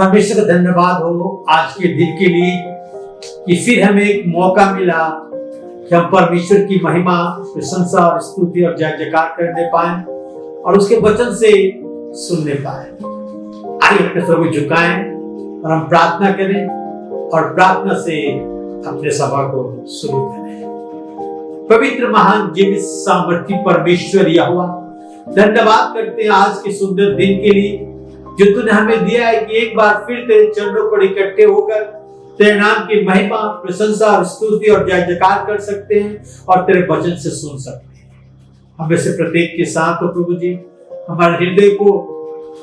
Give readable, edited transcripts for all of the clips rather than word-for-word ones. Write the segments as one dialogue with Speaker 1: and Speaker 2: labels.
Speaker 1: परमेश्वर का धन्यवाद हो आज के दिन के लिए कि फिर हमें एक मौका मिला कि हम परमेश्वर की महिमा, प्रशंसा और स्तुति और जय जयकार करने पाए और उसके वचन से सुनने पाए। आइए अपने सर को झुकाएं और हम प्रार्थना करें और प्रार्थना से अपने सभा को शुरू करें। पवित्र महान जीवित सामर्थी परमेश्वर यहोवा, धन्यवाद करते हैं आज के सुंदर दिन के लिए जो तूने हमें दिया है कि एक बार फिर तेरे चरणों पर इकट्ठे होकर तेरे नाम की महिमा, प्रशंसा और स्तुति और जय जयकार कर सकते हैं और तेरे वचन से सुन सकते हैं। हमें से प्रत्येक के साथ हो प्रभु जी, हमारे हृदय को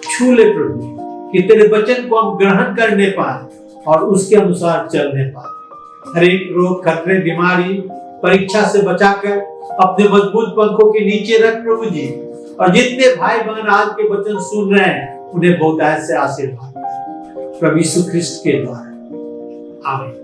Speaker 1: छू ले प्रभु, कि तेरे वचन को हम ग्रहण करने पाए और उसके अनुसार चलने पाए। हर एक रोग, खतरे, बीमारी, परीक्षा से बचाकर अपने मजबूत पंखों के नीचे रख प्रभु जी। और जितने भाई बहन आज के वचन सुन रहे हैं उन्हें बहुत ऐसे आशीर्वाद प्रभु यीशु ख्रिस्ट के द्वारा, आमीन।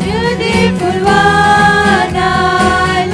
Speaker 2: Beautiful one, I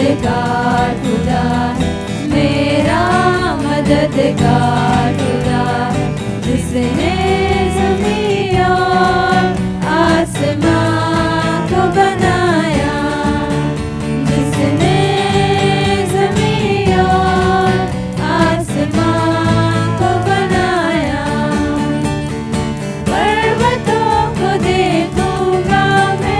Speaker 2: मददगार खुदा है, मेरा मददगार खुदा है, जिसने ज़मीं और आसमां को बनाया, जिसने ज़मीं और आसमां को बनाया। पर्वतों को देखूंगा मैं,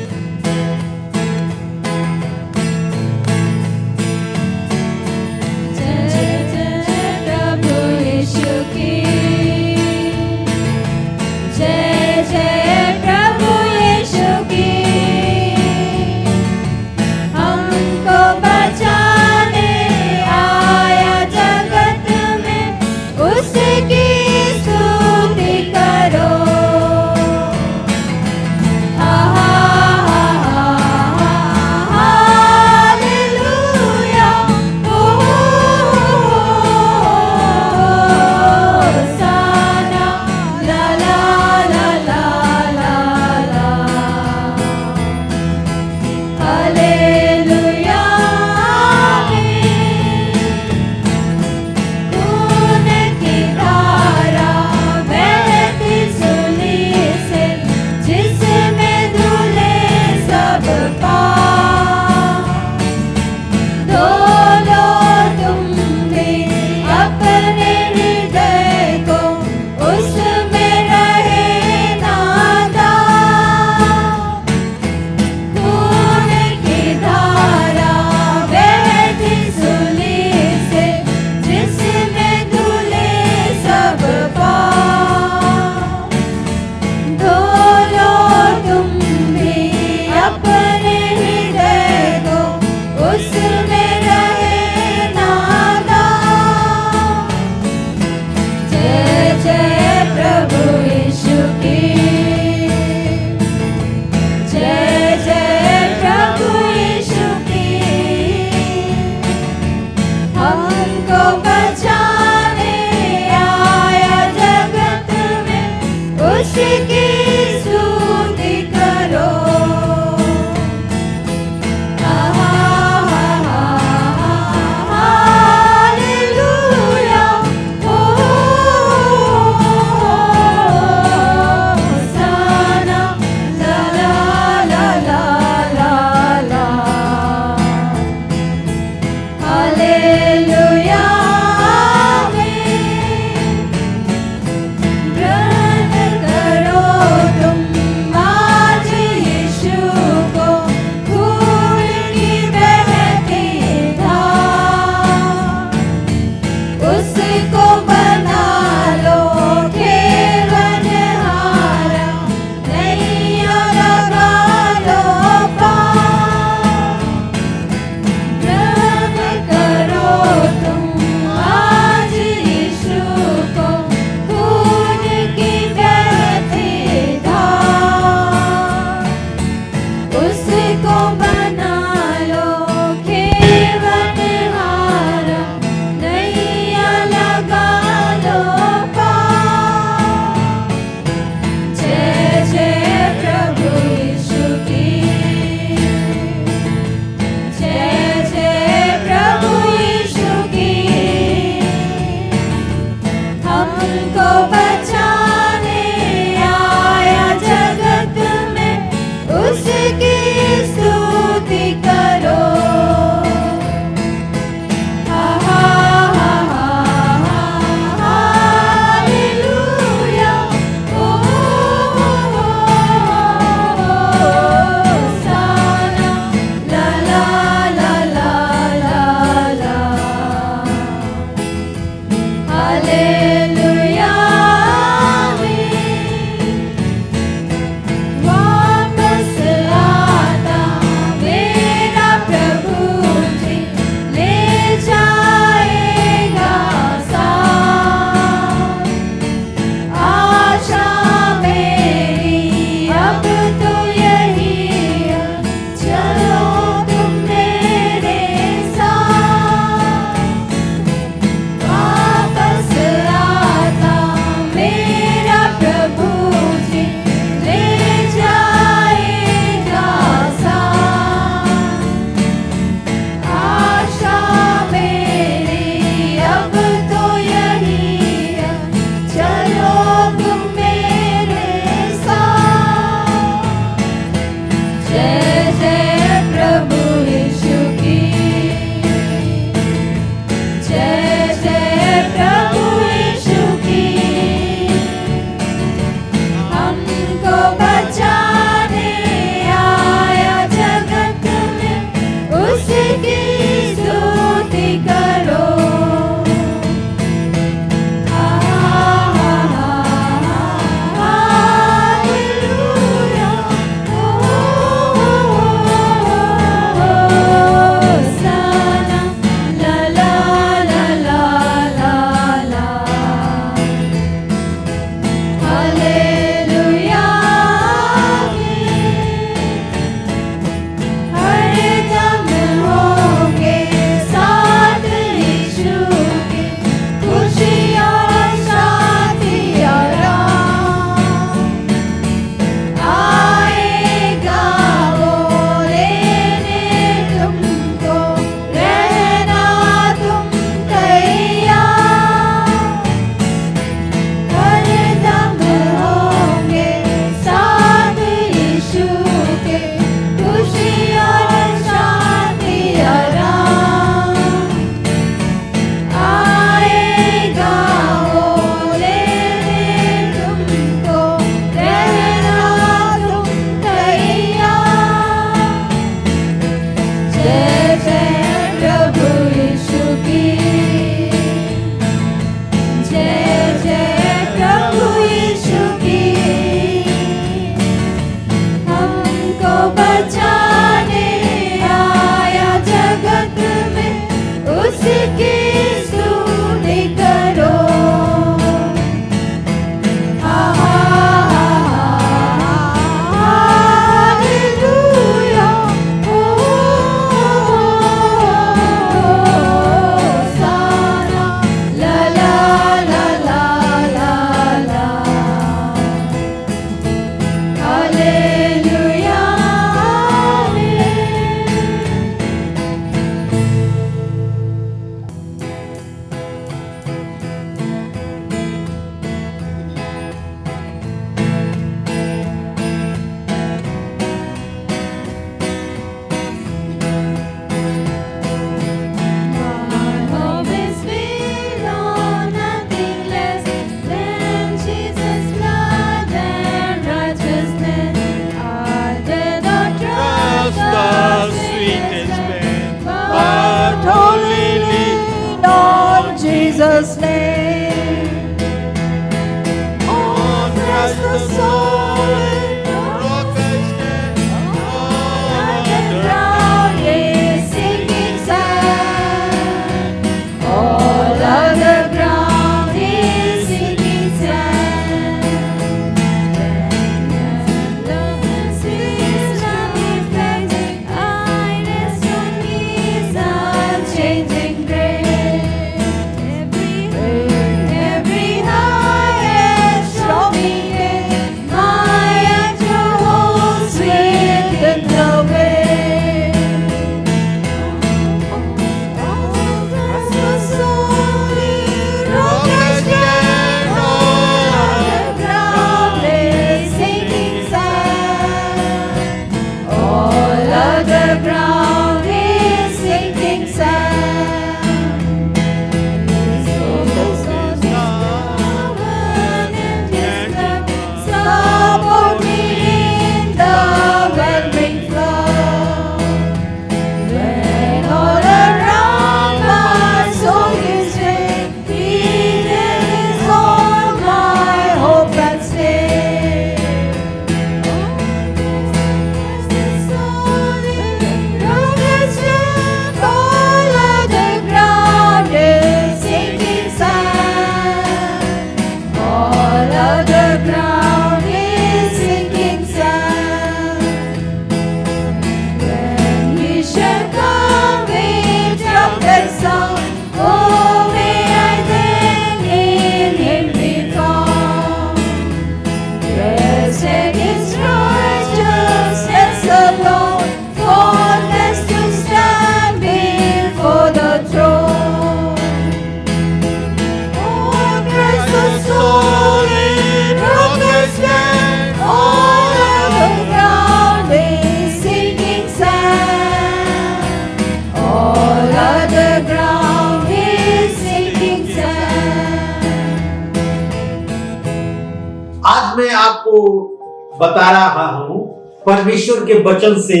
Speaker 1: बता रहा हूं परमेश्वर के वचन से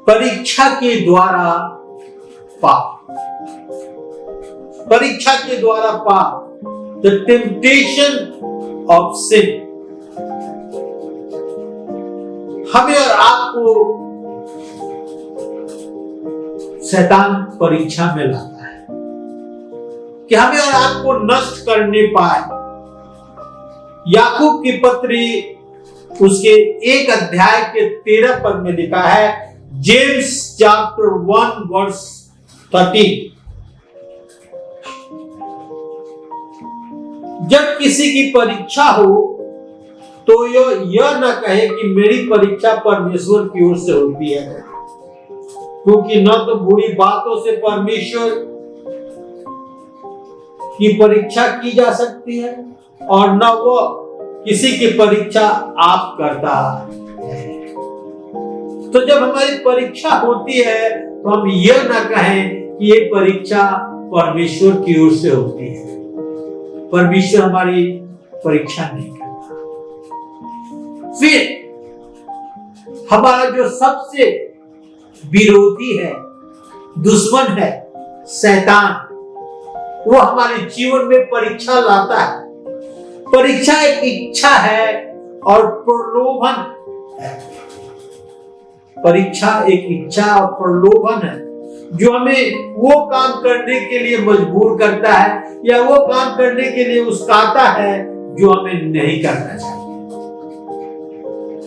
Speaker 1: परीक्षा के द्वारा पाप, परीक्षा के द्वारा पाप, द टेम्पटेशन ऑफ सिन हमें और आपको शैतान परीक्षा में लाता है कि हमें और आपको नष्ट करने पाए। याकूब की पत्री उसके 1 अध्याय के 13 पद में लिखा है, जेम्स चैप्टर 1 वर्स 13, जब किसी की परीक्षा हो तो यह न कहे कि मेरी परीक्षा परमेश्वर की ओर से होती है, क्योंकि न तो बुरी बातों से परमेश्वर की परीक्षा की जा सकती है और न वो किसी की परीक्षा आप करता है। तो जब हमारी परीक्षा होती है तो हम यह ना कहें कि ये परीक्षा परमेश्वर की ओर से होती है। परमेश्वर हमारी परीक्षा नहीं करता। फिर हमारा जो सबसे विरोधी है, दुश्मन है, शैतान, वो हमारे जीवन में परीक्षा लाता है। परीक्षा एक इच्छा है और प्रलोभन है। परीक्षा एक इच्छा और प्रलोभन है जो हमें वो काम करने के लिए मजबूर करता है या वो काम करने के लिए उस्काता है जो हमें नहीं करना चाहिए।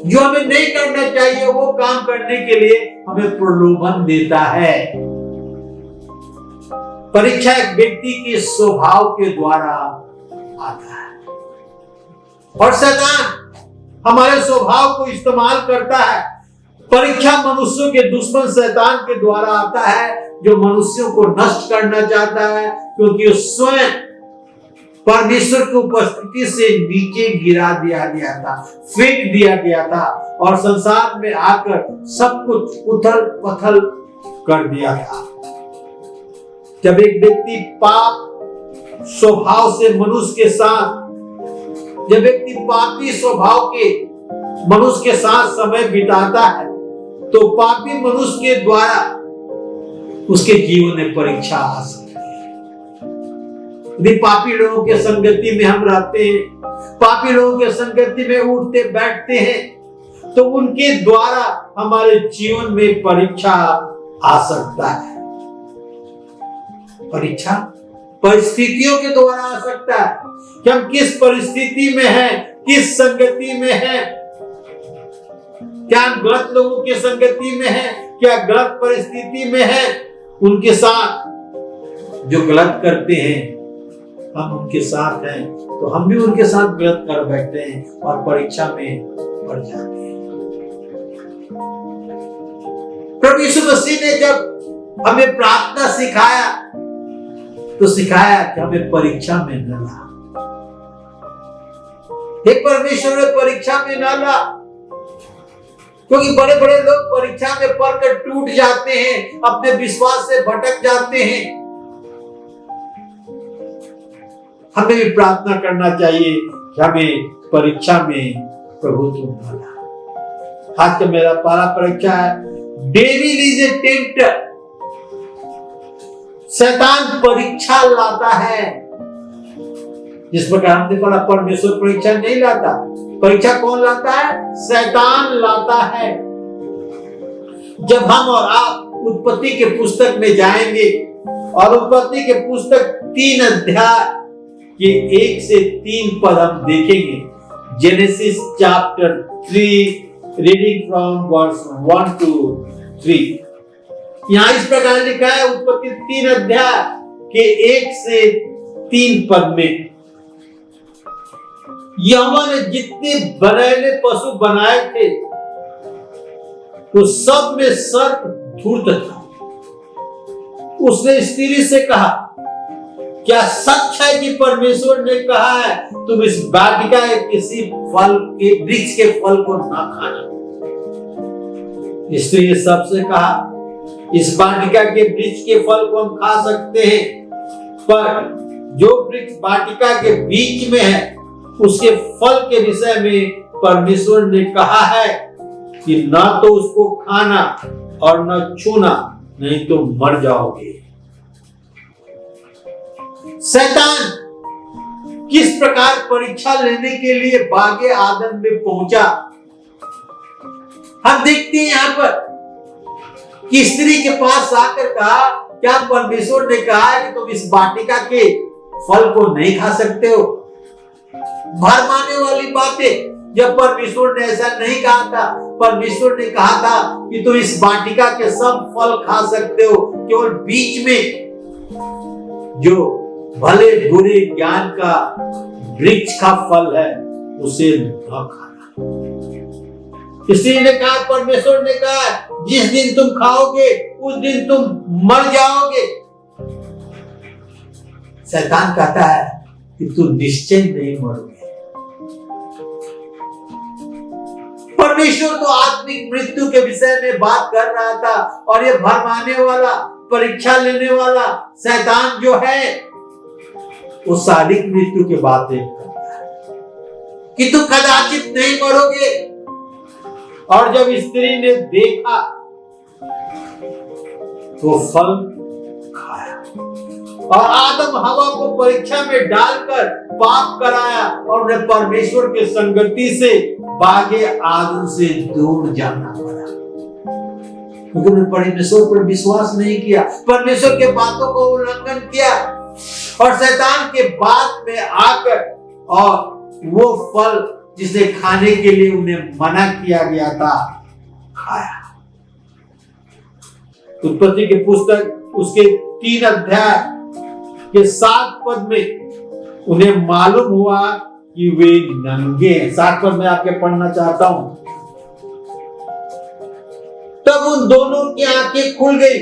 Speaker 1: जो हमें नहीं करना चाहिए वो काम करने के लिए हमें प्रलोभन देता है। परीक्षा एक व्यक्ति के स्वभाव के द्वारा आता है और शैतान हमारे स्वभाव को इस्तेमाल करता है। परीक्षा मनुष्यों के दुश्मन शैतान के द्वारा आता है जो मनुष्यों को नष्ट करना चाहता है, क्योंकि स्वयं परमेश्वर की उपस्थिति से नीचे गिरा दिया गया था, फेंक दिया गया था और संसार में आकर सब कुछ उथल पथल कर दिया था। जब एक व्यक्ति पाप स्वभाव से मनुष्य के साथ, जब व्यक्ति पापी स्वभाव के मनुष्य के साथ समय बिताता है तो पापी मनुष्य के द्वारा उसके जीवन में परीक्षा आ सकती है। यदि पापी लोगों के संगति में हम रहते हैं, पापी लोगों के संगति में उठते बैठते हैं तो उनके द्वारा हमारे जीवन में परीक्षा आ सकता है। परीक्षा परिस्थितियों के द्वारा आ सकता है कि हम किस परिस्थिति में हैं, किस संगति में हैं, क्या हम गलत लोगों के संगति में हैं, क्या गलत परिस्थिति में हैं। उनके साथ जो गलत करते हैं हम उनके साथ हैं तो हम भी उनके साथ गलत कर बैठते हैं और परीक्षा में पड़ जाते हैं। प्रभु यीशु मसीह ने जब हमें प्रार्थना सिखाया तो सिखाया कि हमें परीक्षा में न ला। हे परमेश्वर में परीक्षा में न ला, क्योंकि बड़े बड़े लोग परीक्षा में पढ़कर टूट जाते हैं, अपने विश्वास से भटक जाते हैं। हमें भी प्रार्थना करना चाहिए कि हमें परीक्षा में प्रभु तुम न ला। आज का मेरा पहला परीक्षा है, डेविल इज ए टेम्प्टर। शैतान परीक्षा लाता है। जिस प्रकार हमने पढ़ा परमेश्वर परीक्षा नहीं लाता, परीक्षा कौन लाता है? शैतान लाता है। जब हम और आप उत्पत्ति के पुस्तक में जाएंगे और उत्पत्ति के पुस्तक 3 अध्याय के 1 से 3 पद हम देखेंगे। Genesis chapter 3 reading from verse 1 to 3। यहाँ इस प्रकार लिखा है, उत्पत्ति 3 अध्याय के 1 से 3 पद में, यहोवा ने जितने बड़े पशु बनाए थे तो सब में सर्प धूर्त था। उसने स्त्री से कहा, क्या सच है कि परमेश्वर ने कहा है तुम इस वाटिका के किसी फल के वृक्ष के फल को ना खाना? स्त्री ने सबसे कहा, इस वाटिका के वृक्ष के फल को हम खा सकते हैं, पर जो वृक्ष वाटिका के बीच में है उसके फल के विषय में परमेश्वर ने कहा है कि ना तो उसको खाना और न छूना, नहीं तो मर जाओगे। शैतान किस प्रकार परीक्षा लेने के लिए बागे आदम में पहुंचा, हम देखते हैं यहां पर कि स्त्री के पास आकर कहा, क्या परमेश्वर ने कहा है कि तुम इस वाटिका के फल को नहीं खा सकते हो? भरमाने वाली बातें। जब परमेश्वर ने ऐसा नहीं कहा था, परमेश्वर ने कहा था कि तुम इस वाटिका के सब फल खा सकते हो, केवल बीच में जो भले बुरे ज्ञान का वृक्ष का फल है उसे न खाना। इसलिए ने कहा, परमेश्वर ने कहा, जिस दिन तुम खाओगे उस दिन तुम मर जाओगे। शैतान कहता है कि तुम निश्चय नहीं मरोगे। परमेश्वर तो आत्मिक मृत्यु के विषय में बात कर रहा था, और ये भरमाने वाला, परीक्षा लेने वाला शैतान जो है वो शारीरिक मृत्यु की बातें करता है कि तुम कदाचित नहीं मरोगे। और जब स्त्री ने देखा तो फल खाया और आदम हवा को परीक्षा में डालकर पाप कराया और उन्हें परमेश्वर के संगति से बागे आदम से दूर जाना पड़ा, क्योंकि उन्होंने परमेश्वर पर विश्वास नहीं किया, परमेश्वर के बातों को उल्लंघन किया और शैतान के बात में आकर और वो फल जिसे खाने के लिए उन्हें मना किया गया था खाया। उत्पत्ति की पुस्तक उसके 3 अध्याय के 7 पद में उन्हें मालूम हुआ कि वे नंगे हैं। 7 पद में आपके पढ़ना चाहता हूं। तब उन दोनों की आंखें खुल गई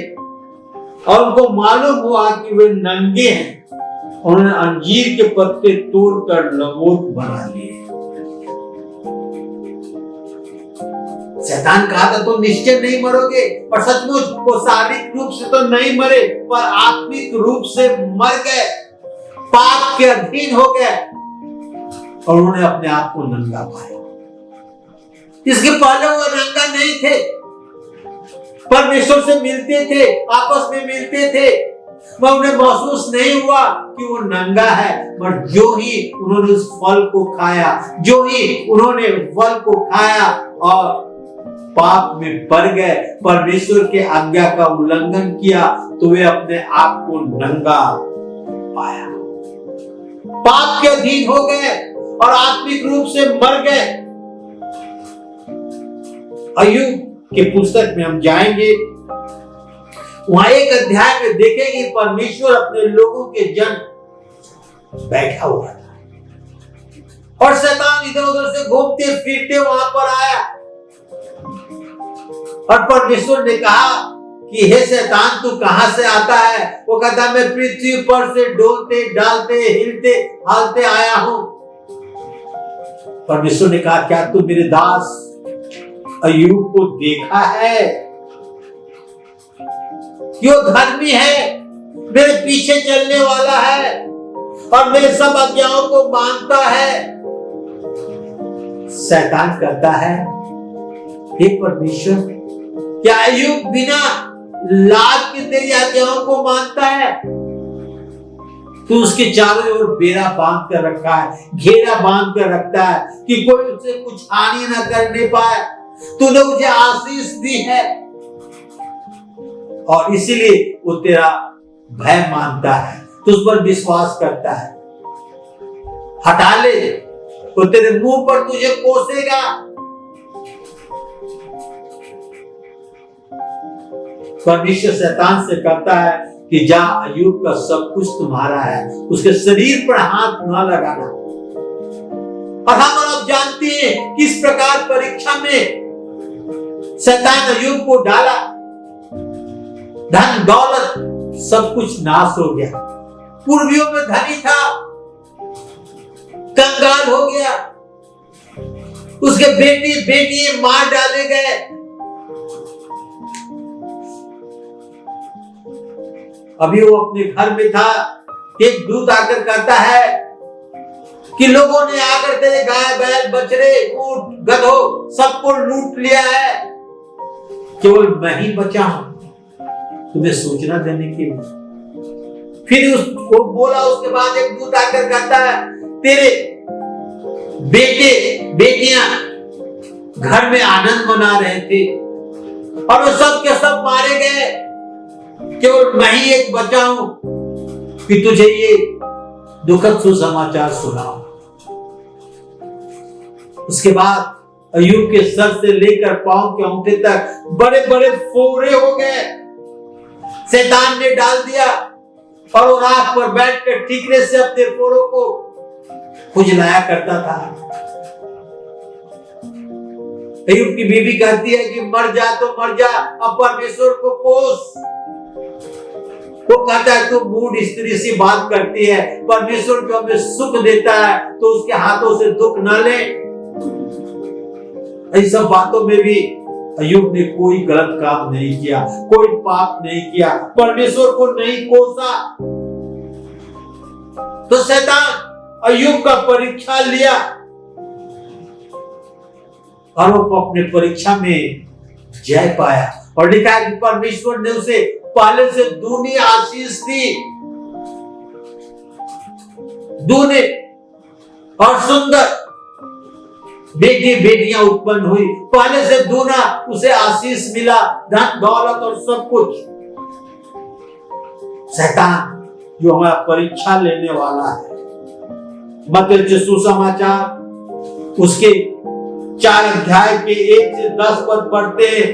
Speaker 1: और उनको मालूम हुआ कि वे नंगे हैं। उन्होंने अंजीर के पत्ते तोड़कर लंगोट बना लिए। शैतान कहा था तुम निश्चय नहीं मरोगे, और सचमुच वो शारीरिक रूप से तो नहीं मरे पर आत्मिक रूप से मर गए, पाप के अधीन हो गए और उन्होंने अपने आप को नंगा पाया। इसके पहले वो नंगा नहीं थे, परमेश्वर से मिलते थे, आपस में मिलते थे, वह उन्हें महसूस नहीं हुआ कि वो नंगा है। पर जो ही उन्होंने उस फल को खाया, जो ही उन्होंने फल को खाया और पाप में पड़ गए, परमेश्वर के आज्ञा का उल्लंघन किया, तो वे अपने आप को नंगा पाया, पाप के अधीन हो गए और आत्मिक रूप से मर गए। अय्यूब के पुस्तक में हम जाएंगे, वहां 1 अध्याय में देखेंगे परमेश्वर अपने लोगों के जन बैठा हुआ था और शैतान इधर उधर से घूमते फिरते वहां पर आया और परमेश्वर ने कहा कि हे शैतान तू कहां से आता है? वो कहता मैं पृथ्वी पर से डोलते डालते हिलते हालते आया हूं। परमेश्वर ने कहा क्या तू मेरे दास अय्यूब को देखा है? क्यों धर्मी है, मेरे पीछे चलने वाला है और मेरे सब आज्ञाओं को मानता है। शैतान कहता है हे परमेश्वर, क्या अय्यूब बिना लाज के तेरी आज्ञाओं को मानता है? तू उसके चारों ओर बेड़ा बांध कर रखा है, घेरा बांध कर रखता है कि कोई उसे कुछ हानि न करने पाए। तूने मुझे आशीष दी है और इसीलिए वो तेरा भय मानता है, तुझ पर विश्वास करता है। हटा ले तो तेरे मुंह पर तुझे कोसेगा। परमेश्वर शैतान से कहता है कि जा अय्यूब का सब कुछ तुम्हारा है, उसके शरीर पर हाथ न लगाना। और हम आप जानते हैं किस प्रकार परीक्षा में शैतान अय्यूब को डाला। धन दौलत सब कुछ नाश हो गया, पूर्वियों में धनी था, कंगाल हो गया, उसके बेटी मार डाले गए। अभी वो अपने घर में था, एक दूत आकर कहता है कि लोगों ने आकर तेरे गाय बैल बछड़े ऊंट गधों सबको लूट लिया है, केवल मैं ही बचा हूं तुम्हें सूचना देने के लिए। फिर उसको बोला, उसके बाद एक दूत आकर कहता है तेरे बेटे बेटियां घर में आनंद मना रहे थे और वो सब के सब मारे गए, केवल मैं ही एक बचा हूं कि तुझे ये दुखद सुसमाचार सुनाऊं। उसके बाद अय्यूब के सर से लेकर पांव के अंगूठे तक बड़े बड़े फोड़े हो गए। शैतान ने डाल दिया और वो राख पर बैठकर ठीकरे से अपने फोड़ों को खुजलाया करता था। अय्यूब की बीवी कहती है कि मर जा तो मर जा, अब परमेश्वर को कोस। वो कहता है तू मूढ़ स्त्री सी बात करती है, परमेश्वर जो हमें सुख देता है तो उसके हाथों से दुख न ले। इन सब बातों में भी अय्यूब ने कोई गलत काम नहीं किया, कोई पाप नहीं किया, परमेश्वर को नहीं कोसा। तो शैतान अय्यूब का परीक्षा लिया और वो अपने परीक्षा में जय पाया और लिखा है कि परमेश्वर ने उसे पहले से दूनी आशीष दी, दूनी और सुंदर बेटी बेटियां उत्पन्न हुई, पहले से दूना उसे आशीष मिला, धन दौलत और सब कुछ। शैतान जो हमारा परीक्षा लेने वाला है, मत्ती सुसमाचार उसके 4 अध्याय के 1 से 10 पद पढ़ते हैं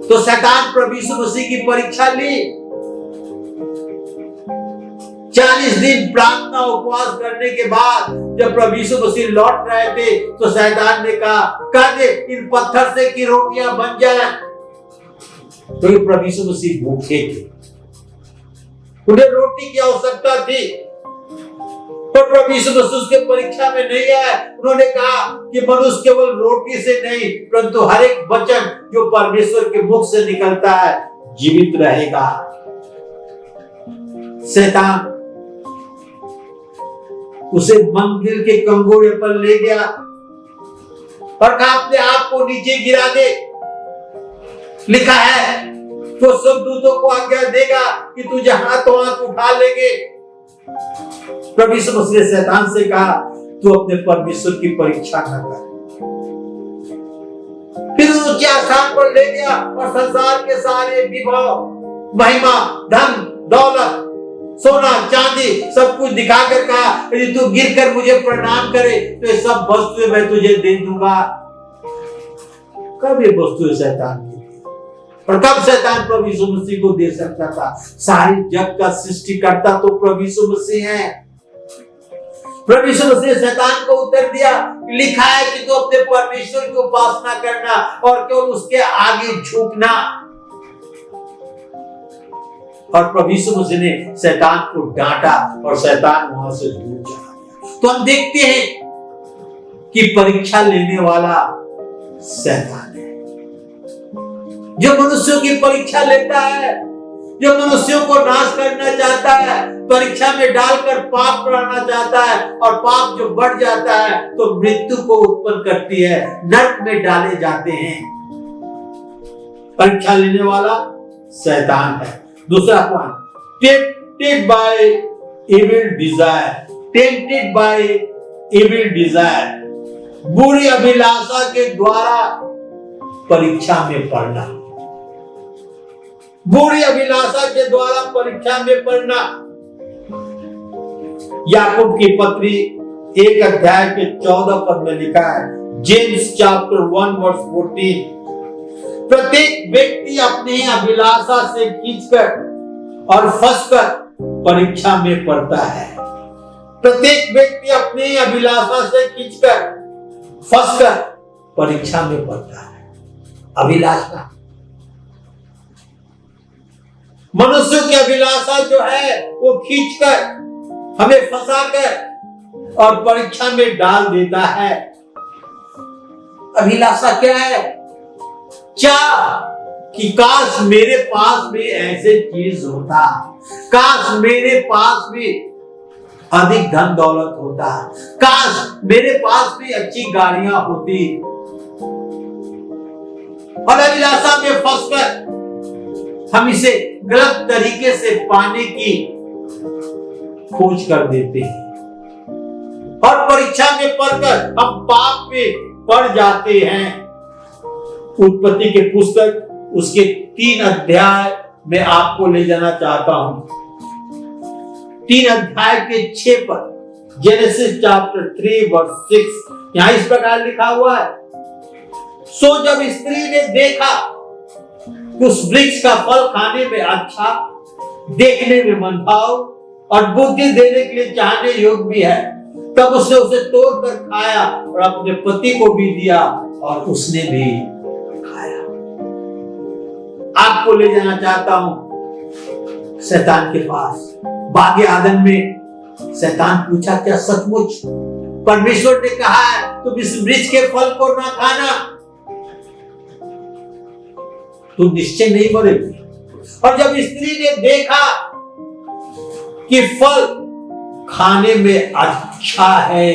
Speaker 1: तो शैतान प्रभु यीशु मसीह की परीक्षा ली। 40 दिन प्रार्थना उपवास करने के बाद जब प्रभु यीशु मसीह लौट रहे थे तो शैतान ने कहा कह दे इन पत्थर से की रोटियां बन जाए। तो ये प्रभु यीशु मसीह भूखे थे, उन्हें रोटी की आवश्यकता थी, पर प्रभु यीशु मसीह उसके परीक्षा में नहीं आए। उन्होंने कहा कि मनुष्य केवल रोटी से नहीं परंतु हर एक वचन जो परमेश्वर के मुख से निकलता है जीवित रहेगा। शैतान उसे मंदिर के कंगोरे पर ले गया और कहा अपने आप को नीचे गिरा दे। लिखा है तो सब दूतों को आज्ञा देगा कि तुझे हाथों हाथ उठा लेंगे। प्रभु यीशु मसीह ने शैतान से कहा तू अपने परमेश्वर की परीक्षा न कर। फिर ऊंचे स्थान पर ले गया और संसार के सारे विभव महिमा धन दौलत सोना चांदी सब कुछ दिखाकर कहा यदि तू गिरकर मुझे प्रणाम करे तो ये सब वस्तुएं मैं तुझे दे दूंगा। कब ये वस्तुएं शैतान की थी और कब शैतान प्रभु यीशु मसीह को दे सकता था? सारी जग का सृष्टिकर्ता तो प्रभु यीशु मसीह है। प्रभु यीशु मसीह ने शैतान को उत्तर दिया, लिखा है कि तू अपने परमेश्वर की उपासना करना और केवल उसके आगे झुकना। और प्रभु यीशु मसीह ने शैतान को डांटा और शैतान वहां से दूर चला गया। तो हम देखते हैं कि परीक्षा लेने वाला शैतान है जो मनुष्यों की परीक्षा लेता है, जो मनुष्यों को नाश करना चाहता है, परीक्षा में डालकर पाप बढ़ाना चाहता है और पाप जो बढ़ जाता है तो मृत्यु को उत्पन्न करती है, नरक में डाले जाते हैं। परीक्षा लेने वाला शैतान है। दूसरा point, tempted by evil desire, tempted by evil desire, बुरी अभिलाषा के द्वारा परीक्षा में पड़ना, बुरी अभिलाषा के द्वारा परीक्षा में पड़ना। याकूब की पत्री 1 अध्याय के 14 पद में लिखा है, जेम्स चैप्टर 1 वर्स 14, प्रत्येक व्यक्ति अपनी अभिलाषा से खींचकर और फंसकर परीक्षा में पड़ता है। प्रत्येक व्यक्ति अपनी अभिलाषा से खींचकर फंसकर परीक्षा में पड़ता है। अभिलाषा, मनुष्य की अभिलाषा जो है वो खींचकर हमें फंसाकर और परीक्षा में डाल देता है। अभिलाषा क्या है? चाह कि काश मेरे पास भी ऐसे चीज होता, काश मेरे पास भी अधिक धन दौलत होता। काश मेरे पास भी अच्छी गाड़ियां होती। और अभिलाषा में फंसकर हम इसे गलत तरीके से पाने की खोज कर देते हैं और परीक्षा में पढ़कर हम पाप में पड़ जाते हैं। उत्पत्ति के पुस्तक उसके 3 अध्याय में आपको ले जाना चाहता हूं। 3 अध्याय के 6 पर, जेनेसिस चैप्टर 3 वर्स 6, यहां इस प्रकार लिखा हुआ है, सो जब स्त्री ने देखा उस वृक्ष का फल खाने में अच्छा, देखने में मनभाव और बुद्धि देने के लिए चाहने योग्य भी है, तब उसने उसे तोड़कर खाया और अपने पति को भी दिया और उसने भी खाया। आपको ले जाना चाहता हूं शैतान के पास। बागे आदन में शैतान पूछा, क्या सचमुच परमेश्वर ने कहा है तुम इस वृक्ष के फल को ना खाना, तुम निश्चय नहीं मरोगे। और जब स्त्री ने देखा कि फल खाने में अच्छा है,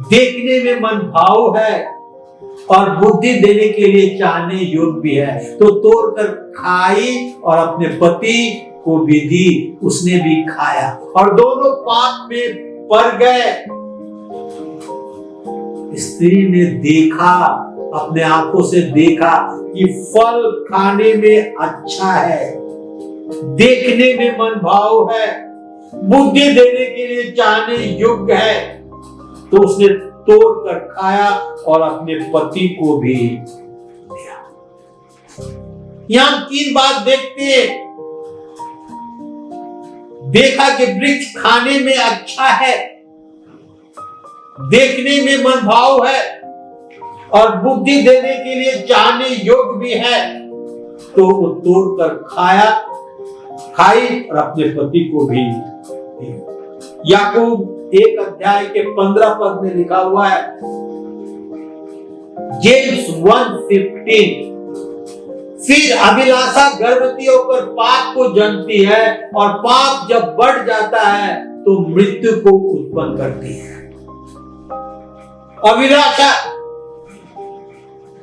Speaker 1: देखने में मनभाव है और बुद्धि देने के लिए चाहने योग्य भी है, तो तोड़कर खाई और अपने पति को भी दी, उसने भी खाया और दोनों पाप में पड़ गए। स्त्री ने देखा, अपने आंखों से देखा कि फल खाने में अच्छा है, देखने में मनभाव है, बुद्धि देने के लिए चाहने योग्य है, तो उसने तोड़कर खाया और अपने पति को भी दिया। यहां 3 बात देखते हैं। देखा कि वृक्ष खाने में अच्छा है, देखने में मनभाव है और बुद्धि देने के लिए चाहने योग्य भी है, तो वो तोड़कर खाई और अपने पति को भी दी। याकूब 1 अध्याय के 15 पद में लिखा हुआ है, जेम्स 1:15, फिर अभिलाषा गर्भवती होकर पाप को जन्मती है और पाप जब बढ़ जाता है तो मृत्यु को उत्पन्न करती है। अभिलाषा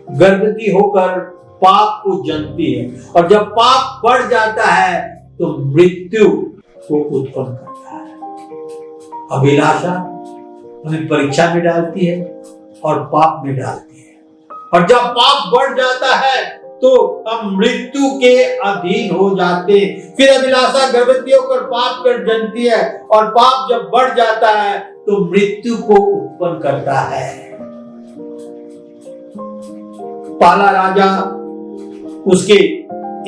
Speaker 1: गर्भवती होकर पाप को जन्मती है और जब पाप बढ़ जाता है तो मृत्यु को उत्पन्न करता है। अभिलाषा हमें परीक्षा में डालती है और पाप में डालती है, और जब पाप बढ़ जाता है तो हम मृत्यु के अधीन हो जाते। फिर अभिलाषा गर्भवती होकर पाप कर जन्मती है और पाप जब बढ़ जाता है तो मृत्यु को उत्पन्न करता है। पहला राजा उसके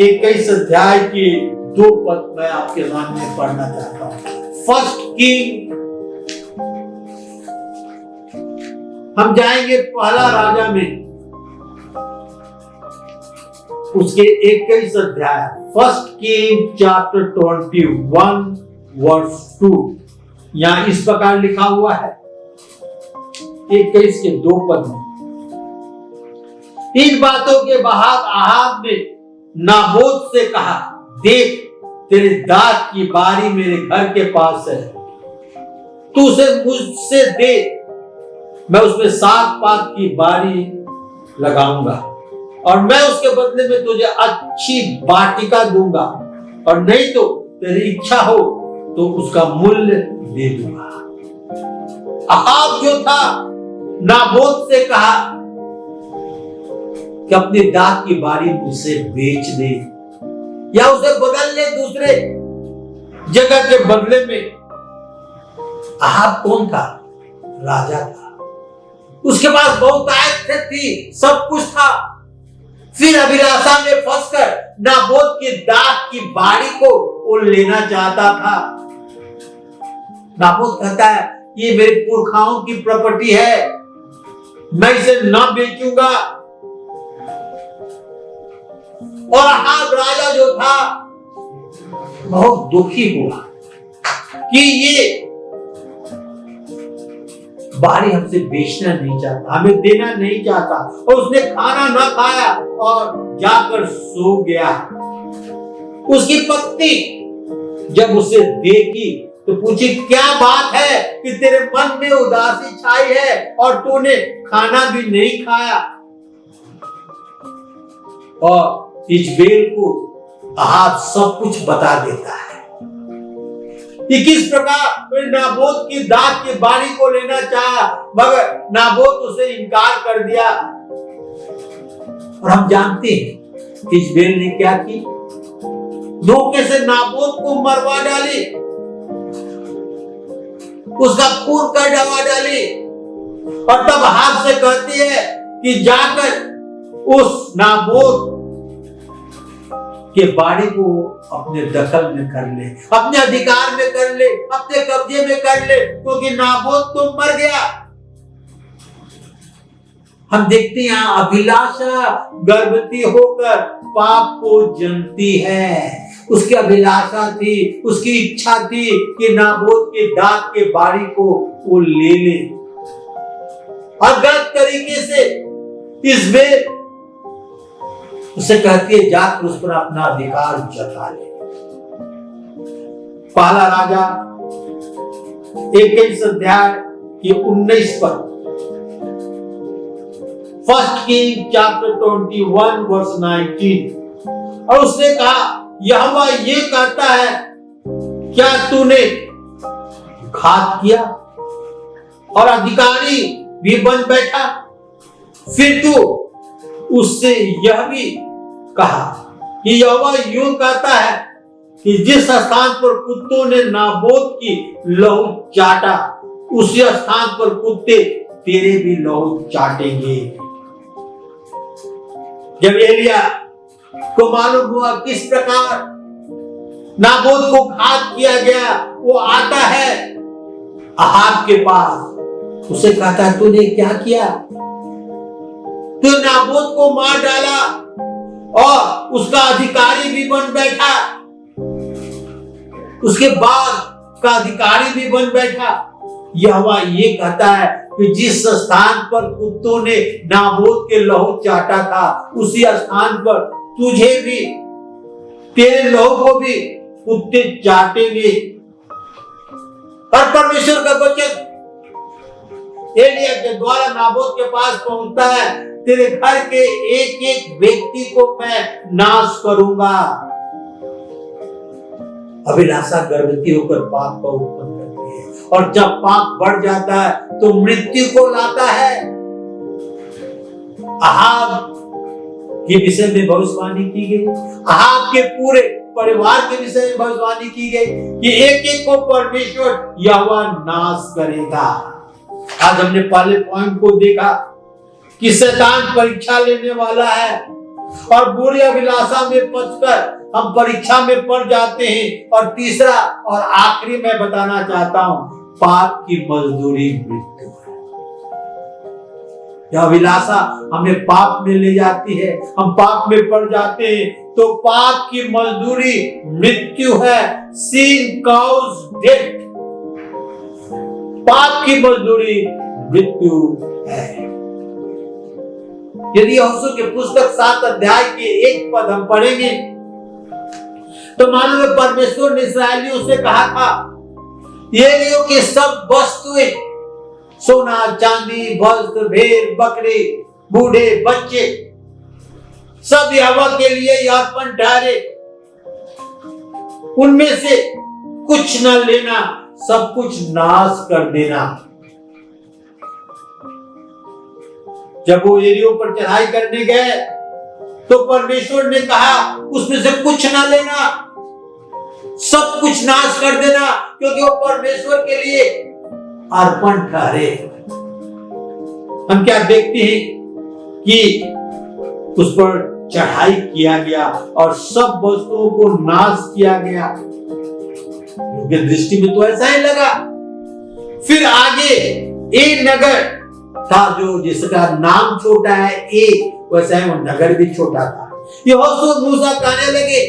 Speaker 1: 21 अध्याय के 2 पद मैं आपके सामने पढ़ना चाहता हूं। फर्स्ट किंग, हम जाएंगे पहला राजा में उसके 21 अध्याय, फर्स्ट किंग चैप्टर 21 वर्स 2, यहां इस प्रकार लिखा हुआ है 21 के 2 पद में, इन बातों के बाद आहाब ने नाबोत से कहा, देख तेरे दाख की बारी मेरे घर के पास है, तू उसे मुझसे दे, मैं उसमें 7 पात की बारी लगाऊंगा और मैं उसके बदले में तुझे अच्छी वाटिका दूंगा, और नहीं तो तेरी इच्छा हो तो उसका मूल्य दे दूंगा। आहाब जो था नाबोत से कहा कि अपने दाख की बारी मुझसे बेच दे या उसे बदल ले दूसरे जगह के बदले में। आहाब कौन था? राजा था, उसके पास बहुतायत थी, सब कुछ था। फिर अभिलाषा में फंसकर नाबोत के दाख की बारी को वो लेना चाहता था। नाबोत कहता है ये मेरे पुरखाओं की प्रॉपर्टी है, मैं इसे ना बेचूंगा। और आहाब राजा जो था बहुत दुखी हुआ कि ये बारी हमसे बेचना नहीं चाहता, हमें देना नहीं चाहता, और उसने खाना ना खाया और जाकर सो गया। उसकी पत्नी जब उसे देखी तो पूछी, क्या बात है कि तेरे मन में उदासी छाई है और तूने खाना भी नहीं खाया? और इजबेल को अहाब सब कुछ बता देता है कि किस प्रकार नाबोत की दाख की बारी को लेना चाहा, मगर नाबोत उसे इनकार कर दिया। और हम जानते हैं इजबेल ने क्या की, धोखे से नाबोत को मरवा डाली, उसका खून कर डवा डाली, और तब अहाब से कहती है कि जाकर उस नाबोत के बाड़ी को अपने दखल में कर ले, अपने अधिकार में कर ले, अपने कब्जे में कर ले, क्योंकि नाबोत तो मर गया। हम देखते हैं अभिलाषा गर्भवती होकर पाप को जनती है। उसकी अभिलाषा थी, उसकी इच्छा थी कि नाबोत के दाख के बाड़ी को वो ले ले, और गलत तरीके से इजबेल उसे कहती है जाकर उस पर अपना अधिकार जता ले। पहला राजा 21 अध्याय के 19 पर, फर्स्ट किंग चैप्टर 21 वर्स 19, और उसने कहा, यहोवा ये कहता है, क्या तूने घात किया और अधिकारी भी बन बैठा? फिर तू उससे यह भी कहा कि यहोवा यूं कहता है कि जिस स्थान पर कुत्तों ने नाबोत की लहू चाटा, उसी स्थान पर कुत्ते तेरे भी लहू चाटेंगे। जब एलिया को मालूम हुआ किस प्रकार नाबोत को घात किया गया, वो आता है अहाब के पास, उसे कहता है, तूने क्या किया? तू नाबोत को मार डाला और उसका अधिकारी भी बन बैठा, उसके बाद का अधिकारी भी बन बैठा। यहोवा ये कहता है कि जिस स्थान पर कुत्तों ने नाबोत के लहू चाटा था, उसी स्थान पर तुझे भी, तेरे लहू को भी कुत्ते चाटेंगे। और परमेश्वर का वचन एलिया के द्वारा नाबोत के पास पहुंचता है, तेरे घर के एक एक व्यक्ति को मैं नाश करूंगा। अभिलाषा गर्भवती होकर पाप को उत्पन्न करती है, और जब पाप बढ़ जाता है तो मृत्यु को लाता है। अहाब के विषय में भविष्यवाणी की गई, अहाब के पूरे परिवार के विषय में भविष्यवाणी की गई कि एक एक को परमेश्वर यहोवा नाश करेगा। आज हमने पहले पॉइंट को देखा कि शैतान परीक्षा लेने वाला है, और बुरी अभिलाषा में फंसकर हम परीक्षा में पड़ जाते हैं। और तीसरा और आखिरी मैं बताना चाहता हूं, पाप की मजदूरी मृत्यु है। यह अभिलाषा हमें पाप में ले जाती है, हम पाप में पड़ जाते हैं, तो पाप की मजदूरी मृत्यु है। sin causes death, पाप की मजदूरी मृत्यु है। यदि यहोशू के पुस्तक 7 अध्याय के 1 पद हम पढ़ेंगे तो मालूम है परमेश्वर ने इस्राएलियों से कहा था, एलियों की सब वस्तुएं, सोना चांदी वस्त्र भेड़ बकरी बूढ़े बच्चे, सब यहोवा के लिए अर्पण ठहरे, उनमें से कुछ न लेना, सब कुछ नाश कर देना। जब वो एरियो पर चढ़ाई करने गए तो परमेश्वर ने कहा उसमें से कुछ ना लेना, सब कुछ नाश कर देना, क्योंकि वो परमेश्वर के लिए अर्पण ठहरे। हम क्या देखते हैं कि उस पर चढ़ाई किया गया और सब वस्तुओं को नाश किया गया। उनकी दृष्टि में तो ऐसा ही लगा। फिर आगे ए नगर था, जो जिसका नाम छोटा है ए, वैसा है वो नगर भी छोटा था। यहोशू मूसा कहने लगे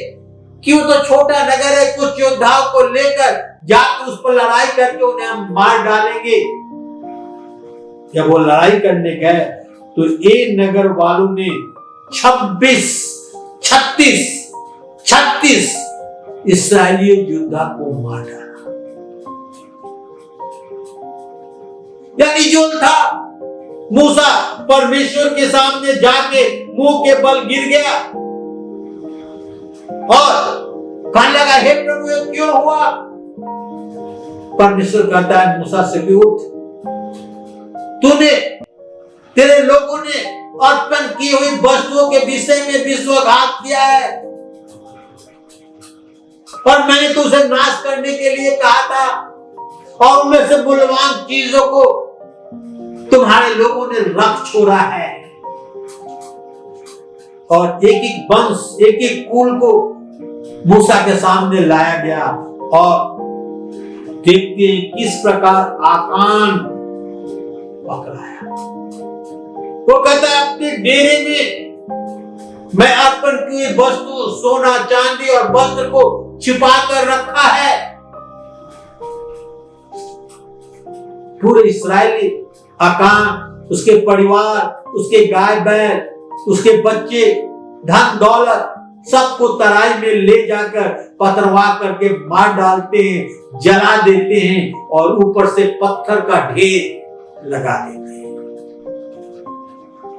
Speaker 1: कि वो तो छोटा नगर है, कुछ योद्धाओं को लेकर जाकर उस पर लड़ाई करके उन्हें हम मार डालेंगे। जब वो लड़ाई करने गए तो ए नगर वालों ने 36 इस्राएली योद्धा को मार डाला। यानी जो था मूसा परमेश्वर के सामने जाके मुंह के बल गिर गया और कहने लगा, हे प्रभु ये क्यों हुआ? परमेश्वर कहता है मूसा से कि उठ, तूने, तेरे लोगों ने अर्पण की हुई वस्तुओं के विषय में विश्वासघात किया है और मैंने तो उसे नाश करने के लिए कहा था और उनमें से मूल्यवान चीजों को तुम्हारे लोगों ने रख छोड़ा है। और एक एक वंश, एक एक कुल को मूसा के सामने लाया गया और देखते हैं किस प्रकार आकान पकड़ाया। वो कहता है अपने डेरे में मैं अर्पण की वस्तु सोना चांदी और वस्त्र को छिपा कर रखा है। पूरे इस्राएली आकान, उसके परिवार, उसके गाय बैल, उसके बच्चे, धन दौलत सबको तराई में ले जाकर पथरवा करके मार डालते हैं, जला देते हैं और ऊपर से पत्थर का ढेर लगा देते हैं।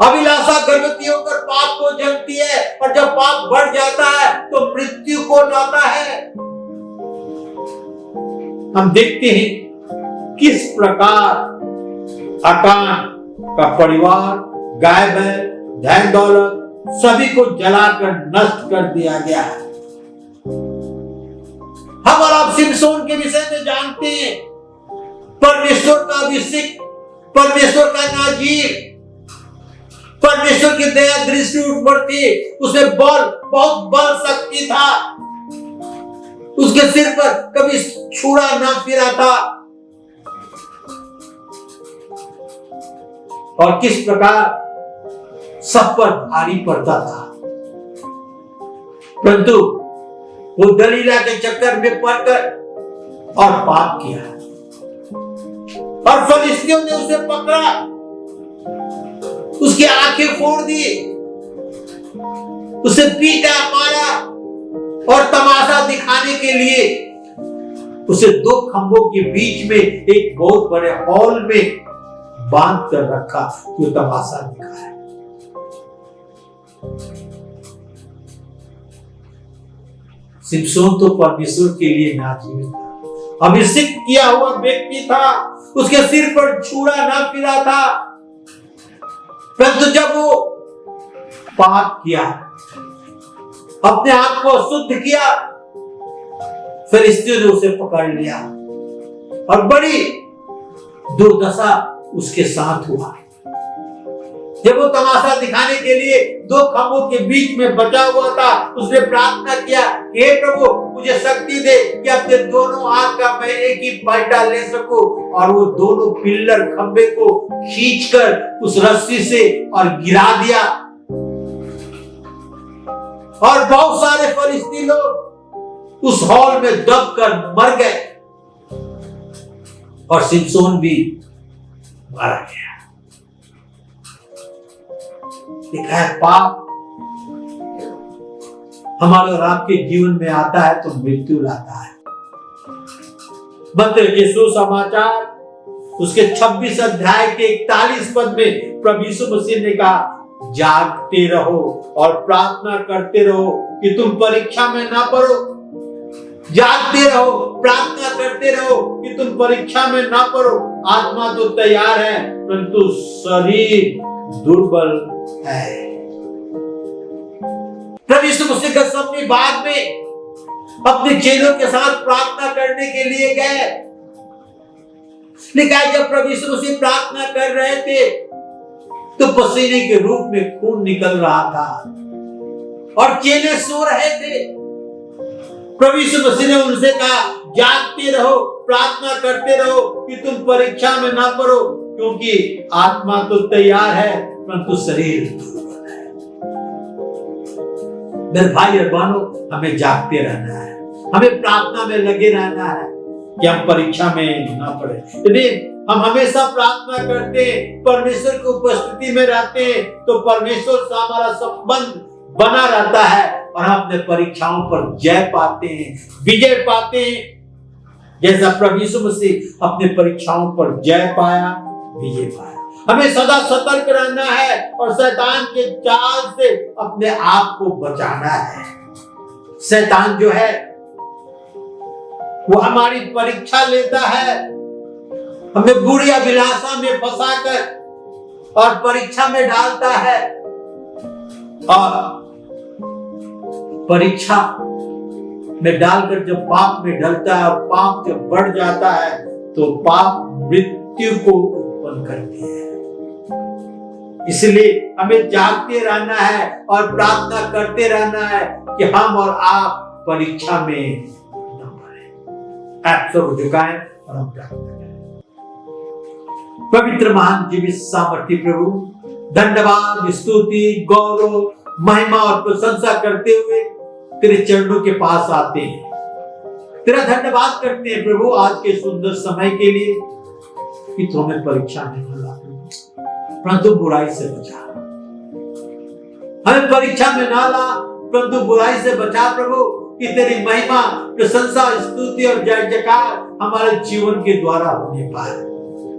Speaker 1: अभिलाषा गर्भवती होकर पाप को जन्मती है और जब पाप बढ़ जाता है तो मृत्यु को लाता है। हम देखते हैं किस प्रकार आकान का परिवार, गाय बैल, धन दौलत सभी को जलाकर नष्ट कर दिया गया है। हम और आप सिमसोन के विषय में जानते हैं, परमेश्वर का अभिषेक, परमेश्वर का नाजीर, परमेश्वर की दया दृष्टि उठ पड़ती, उसमें बल, बहुत बल शक्ति था, उसके सिर पर कभी छुरा ना फिरा था। और किस प्रकार सब पर भारी पड़ता था, परंतु वो दलीला के चक्कर में पड़कर और पाप किया और फलिस्तियों ने उसे पकड़ा, उसकी आंखें फोड़ दी, उसे पीटा मारा और तमाशा दिखाने के लिए उसे दो खंभों के बीच में एक बहुत बड़े हॉल में बांध कर रखा, जो तमाशा दिखाया। सिमसोन तो परमेश्वर के लिए नाजीर था, अभिषिक्त किया हुआ व्यक्ति था, उसके सिर पर छुरा ना फिरा था, परंतु जब वो पाप किया, अपने आप को अशुद्ध किया, फरिश्तियों ने उसे पकड़ लिया और बड़ी दुर्दशा उसके साथ हुआ। जब वो तमाशा दिखाने के लिए दो खंभों के बीच में बचा हुआ था, उसने प्रार्थना किया, हे प्रभु मुझे शक्ति दे कि अपने दोनों हाथ का मैं एक ही पलटा ले सकूं, और वो दोनों पिल्लर खंभे को खींचकर उस रस्सी से और गिरा दिया और बहुत सारे फलिस्ती लोग उस हॉल में दबकर मर गए और सिमसोन भी मारा गया। लिखा है पाप हमारे और आपके जीवन में आता है तो मृत्यु लाता है। मत्ती के सुसमाचार उसके 26 अध्याय के 41 पद में प्रभु यीशु मसीह ने कहा, जागते रहो और प्रार्थना करते रहो कि तुम परीक्षा में ना पड़ो। जागते रहो, प्रार्थना करते रहो कि तुम परीक्षा में ना पड़ो। आत्मा तो तैयार है परंतु शरीर दुर्बल है। प्रभु यीशु मसीह के अपने बाग में अपने चेलों के साथ प्रार्थना करने के लिए गए। लिखा है जब प्रभु यीशु मसीह प्रार्थना कर रहे थे तो पसीने के रूप में खून निकल रहा था और चेले सो रहे थे। प्रभु यीशु मसीह ने उनसे कहा, जागते रहो, प्रार्थना करते रहो कि तुम परीक्षा में ना पड़ो, क्योंकि आत्मा तो तैयार है परंतु शरीर दुर्बल है। मेरे भाई और बहनों, हमें जागते रहना है, हमें प्रार्थना में लगे रहना है कि हम परीक्षा में ना पड़े। यदि हम हमेशा प्रार्थना करते हैं, परमेश्वर की उपस्थिति में रहते हैं, तो परमेश्वर से हमारा संबंध बना रहता है और हम अपने परीक्षाओं पर जय पाते हैं, विजय पाते हैं। जैसा प्रभु यीशु मसीह अपने परीक्षाओं पर जय पाया, विजय पाया। हमें सदा सतर्क रहना है और शैतान के जाल से अपने आप को बचाना है। शैतान जो है वो हमारी परीक्षा लेता है, हमें बुरी अभिलाषा में फंसाकर और परीक्षा में डालता है, और परीक्षा में डालकर जब पाप में डलता है और पाप जब बढ़ जाता है तो पाप मृत्यु को उत्पन्न करती है। इसलिए हमें जागते रहना है और प्रार्थना करते रहना है कि हम और आप परीक्षा में न पड़े। आप सब झुकाएं और हम प्रार्थना करें। पवित्र महान जीवित सामर्थी प्रभु, धन्यवाद, स्तुति, गौरव, महिमा और प्रशंसा करते हुए तेरे चरणों के पास आते हैं। तेरा धन्यवाद करते हैं प्रभु आज के सुंदर समय के लिए कि तू हमें परीक्षा में न ला, परंतु बुराई से बचा। हमें परीक्षा में न ला, परंतु बुराई से बचा प्रभु, कि तेरी महिमा, प्रशंसा, स्तुति और जय जयकार हमारे जीवन के द्वारा होने पाए।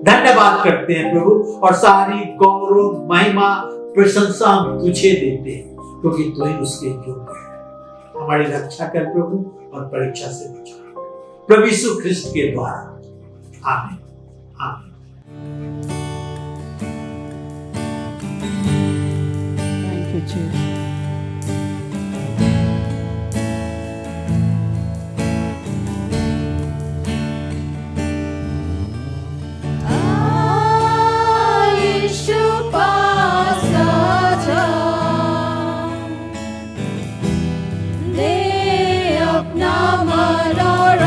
Speaker 1: धन्यवाद करते हैं प्रभु, और सारी गौरव, महिमा, प्रशंसा हम तुझे देते हैं, क्योंकि तू ही उसके योग्य है। हमारी रक्षा कर प्रभु और परीक्षा से बचा, प्रभु यीशु ख्रिस्त के द्वारा। आमीन, आमीन।
Speaker 3: Thank you, Jesus.
Speaker 2: यीशु पास आजा, दे अपना मन और